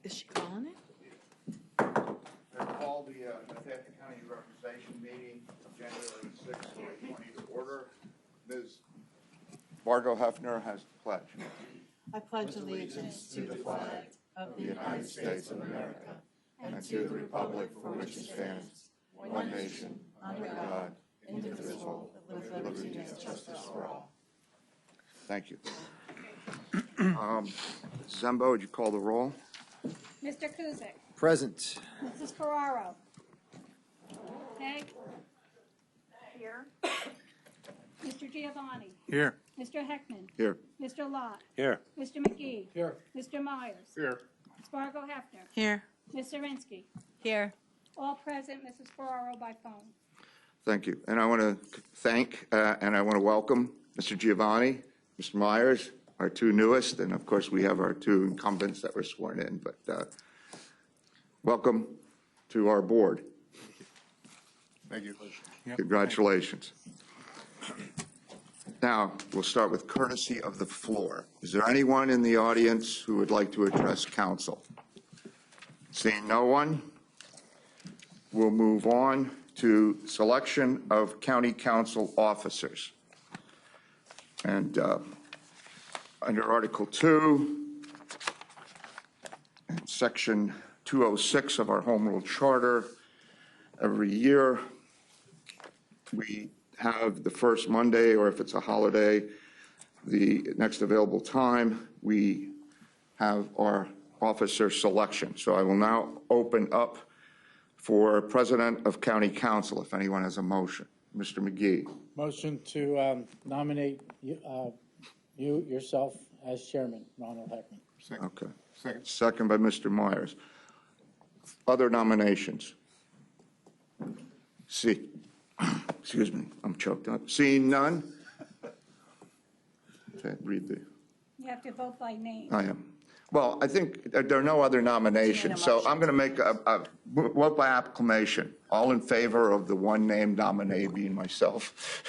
Is she calling it? I call the Northampton County Representation Meeting of January 6, 2020 to order. Ms. Vargo Hefner has the pledge. I pledge allegiance to the flag of the United States of America and to the republic for which it stands, one nation, under God, indivisible, with liberty and justice for all. Thank you. Zembo, would you call the roll? Mr. Kuzic. Present. Mrs. Ferraro. Peg. Here. Mr. Giovanni. Here. Mr. Heckman. Here. Mr. Lott. Here. Mr. McGee. Here. Mr. Myers. Here. Ms. Fargo Hefner. Here. Ms. Zirinsky. Here. All present, Mrs. Ferraro by phone. Thank you. And I want to thank and I want to welcome Mr. Giovanni, Mr. Myers, our two newest, and of course we have our two incumbents that were sworn in. But welcome to our board. Thank you. Congratulations. Now, we'll start with courtesy of the floor. Is there anyone in the audience who would like to address council? Seeing no one, we'll move on to selection of county council officers. And under Article 2, and Section 206 of our Home Rule Charter, every year we have the first Monday, or if it's a holiday, the next available time, we have our officer selection. So I will now open up for President of County Council, if anyone has a motion. Mr. McGee. Motion to nominate yourself as chairman, Ronald Heckman. Second. Okay. Second. Second by Mr. Myers. Other nominations? Excuse me, I'm choked up. Seeing none? Okay, read the. You have to vote by name. I am. Well, I think there are no other nominations, so I'm going to make a vote by acclamation. All in favor of the one named nominee being myself?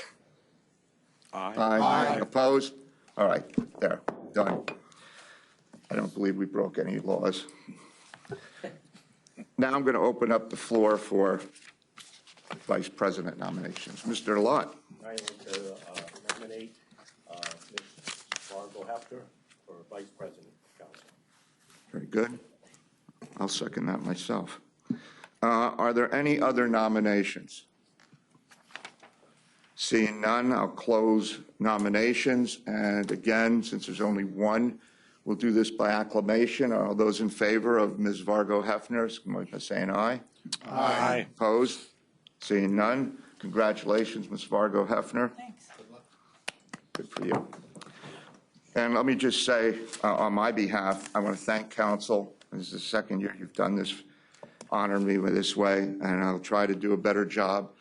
Aye. Aye. Opposed? All right, there, done. I don't believe we broke any laws. Now I'm going to open up the floor for vice president nominations. Mr. Lott. I'd like to nominate Ms. Fargo Hefner for vice president of council. Very good. I'll second that myself. Are there any other nominations? Seeing none, I'll close nominations. And again, since there's only one, we'll do this by acclamation. Are all those in favor of Ms. Vargo Hefner, by saying aye? Aye. Opposed? Seeing none, congratulations, Ms. Vargo Hefner. Thanks. Good for you. And let me just say, on my behalf, I want to thank council. This is the second year you've done this, honor me with this way, and I'll try to do a better job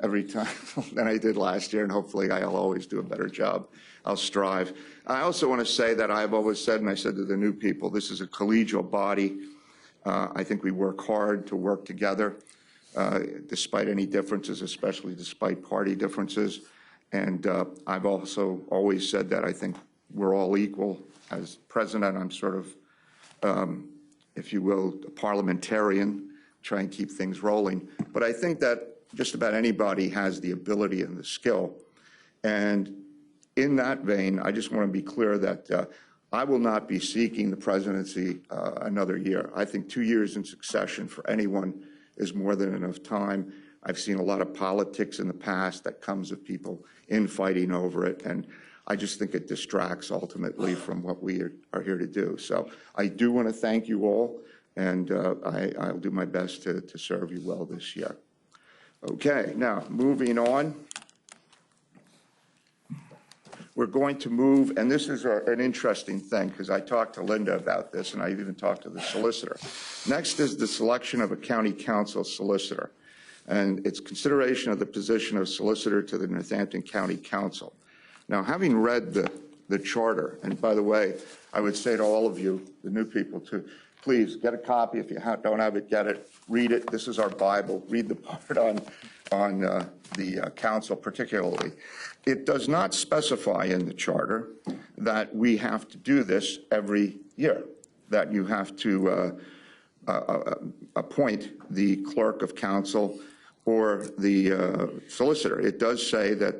every time than I did last year, and hopefully I'll always do a better job. I'll strive. I also want to say that I've always said, and I said to the new people, this is a collegial body. I think we work hard to work together, despite any differences, especially despite party differences. And I've also always said that I think we're all equal. As president, I'm sort of, if you will, a parliamentarian, try and keep things rolling. But I think that just about anybody has the ability and the skill. And in that vein, I just want to be clear that I will not be seeking the presidency another year. I think 2 years in succession for anyone is more than enough time. I've seen a lot of politics in the past that comes of people infighting over it, and I just think it distracts ultimately from what we are here to do. So I do want to thank you all, and I'll do my best to serve you well this year. Okay, now moving on. We're going to move, and this is an interesting thing because I talked to Linda about this, and I even talked to the solicitor. Next is the selection of a county council solicitor, and it's consideration of the position of solicitor to the Northampton County Council. Now, having read the charter, and by the way, I would say to all of you, the new people, to please get a copy. If you don't have it, get it, read it. This is our Bible. Read the part on the council particularly. It does not specify in the charter that we have to do this every year, that you have to appoint the clerk of council or the solicitor. It does say that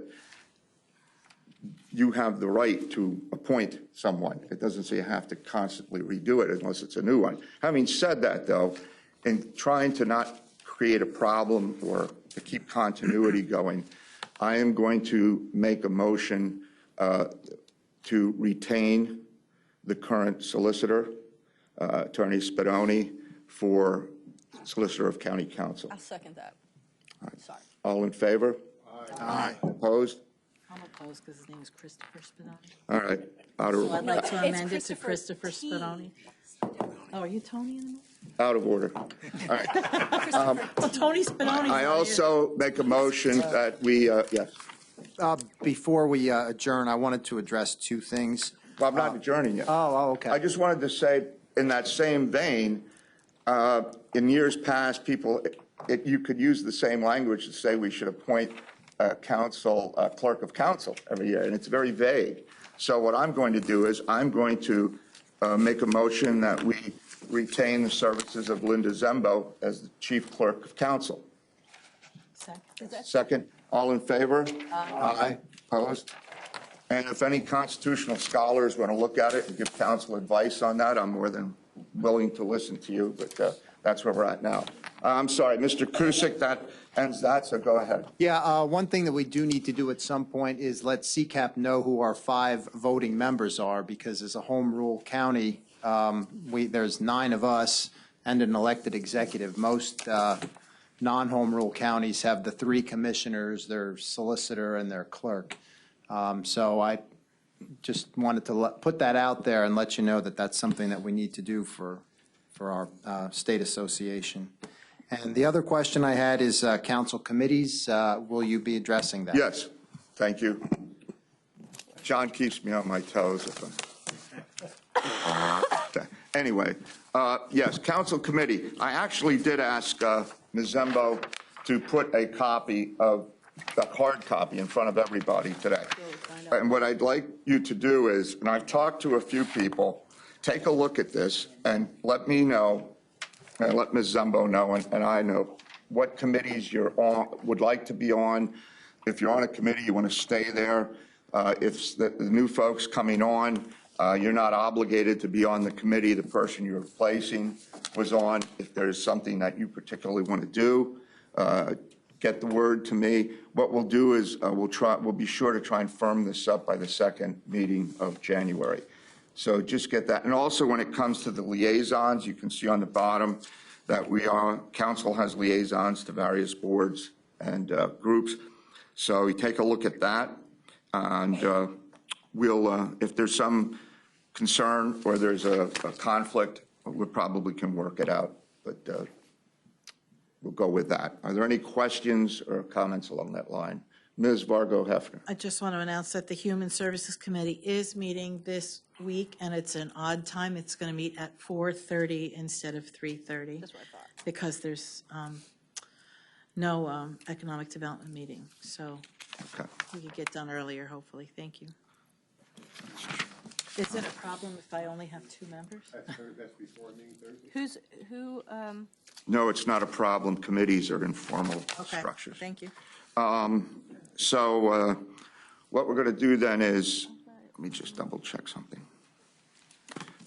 you have the right to appoint someone. It doesn't say you have to constantly redo it unless it's a new one. Having said that, though, in trying to not create a problem or to keep continuity going, I am going to make a motion to retain the current solicitor, Attorney Spadoni, for solicitor of county council. I'll second that. Sorry. All in favor? Aye. Opposed? I'm opposed because his name is Christopher Spadoni. All right. Out So I'd like to It's amend it to Christopher Christopher Spadoni. Oh, are you Tony anymore? of order. All right. Well, Tony Spadoni. I also make a motion that we, yes. Before we adjourn, I wanted to address two things. Well, I'm not adjourning yet. Okay. I just wanted to say, in that same vein, in years past, you could use the same language to say we should appoint a clerk of council every year, and it's very vague. So what I'm going to do is I'm going to make a motion that we retain the services of Linda Zembo as the chief clerk of council. Second, all in favor? Aye. Opposed? And if any constitutional scholars want to look at it and give council advice on that, I'm more than willing to listen to you, but that's where we're at now. I'm sorry, Mr. Kusick, that ends that, so go ahead. Yeah, one thing that we do need to do at some point is let CCAP know who our 5 voting members are, because as a home rule county, there's 9 of us and an elected executive. Most non-home rule counties have the 3 commissioners, their solicitor, and their clerk. So I just wanted to put that out there and let you know that that's something that we need to do for our state association. And the other question I had is council committees. Will you be addressing that? Yes, thank you. John keeps me on my toes. Anyway, yes, council committee. I actually did ask Ms. Zembo to put a hard copy in front of everybody today. And what I'd like you to do is, and I've talked to a few people, take a look at this and let me know, and let Ms. Zembo know, and I know what committees you're on, would like to be on. If you're on a committee, you want to stay there. If the new folks coming on, you're not obligated to be on the committee the person you're replacing was on. If there's something that you particularly want to do, get the word to me. What we'll do is we'll be sure to try and firm this up by the second meeting of January. So just get that. And also when it comes to the liaisons, you can see on the bottom that council has liaisons to various boards and groups. So we take a look at that, and we'll, if there's some concern or there's a conflict, we probably can work it out, but we'll go with that. Are there any questions or comments along that line? Ms. Vargo-Hefner. I just want to announce that the Human Services Committee is meeting this week, and it's an odd time. It's going to meet at 4:30 instead of 3:30. That's what I thought. Because there's no economic development meeting. So Okay. we could get done earlier, hopefully. Thank you. Is it a problem if I only have 2 members? That's before meeting Thursday. Who? No, it's not a problem. Committees are informal Okay. structures. Thank you. So what we're going to do then is, let me just double check something.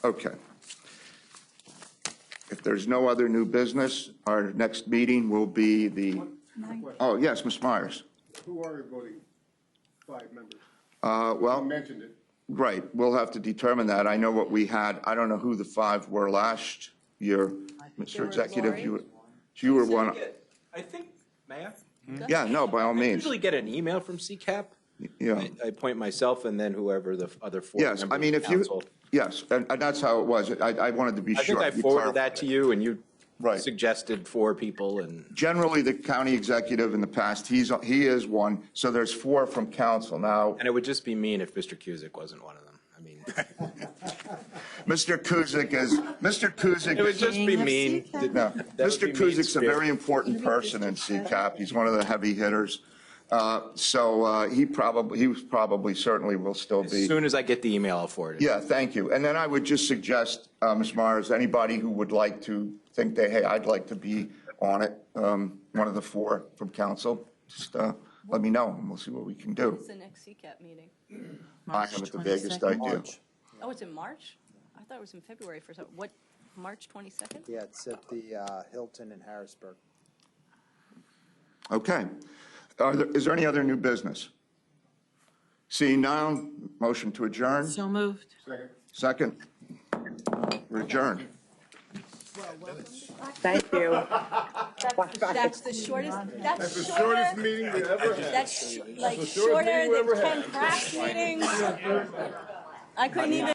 Okay. If there's no other new business, our next meeting will be the, oh, yes, Ms. Myers. Who are voting 5 members? Well, You mentioned it. right, we'll have to determine that. I know what we had. I don't know who the 5 were last year. Mr. Executive, you were one. I think, may I? Yeah, no, by all I means. usually get an email from CCAP. Yeah. I appoint myself and then whoever the other 4 Yes, members I mean, of if you, council. yes, and that's how it was. I wanted to be I sure. think I You forwarded clarified that to you and you Right. suggested 4 people and. Generally, the county executive in the past, he is one, so there's 4 from council. Now, And it would just be mean if Mr. Cusick wasn't one of them. I mean, Mr. Kuzic is, it would just be King of mean. CCAP. no, That would Mr. be Kuzic's a mean-spirited. very important person in CCAP. He's one of the heavy hitters. So he probably certainly will still As be. soon as I get the email, I'll forward it. Yeah, thank you. And then I would just suggest, Ms. Myers, anybody who would like to think hey, I'd like to be on it, one of the four from council, just let me know and we'll see what we can do. It's the next CCAP meeting. I haven't the vaguest idea. Oh, it's in March? I thought it was in February for some, what, March 22nd? Yeah, it's at the Hilton in Harrisburg. Okay. Is there any other new business? Seeing none, motion to adjourn. So moved. Second. We're adjourned. Thank you. That's the shortest, that's The shorter, shortest meeting we ever had. that's like the shortest shorter meeting we than ever 10 had. craft meetings. I couldn't even.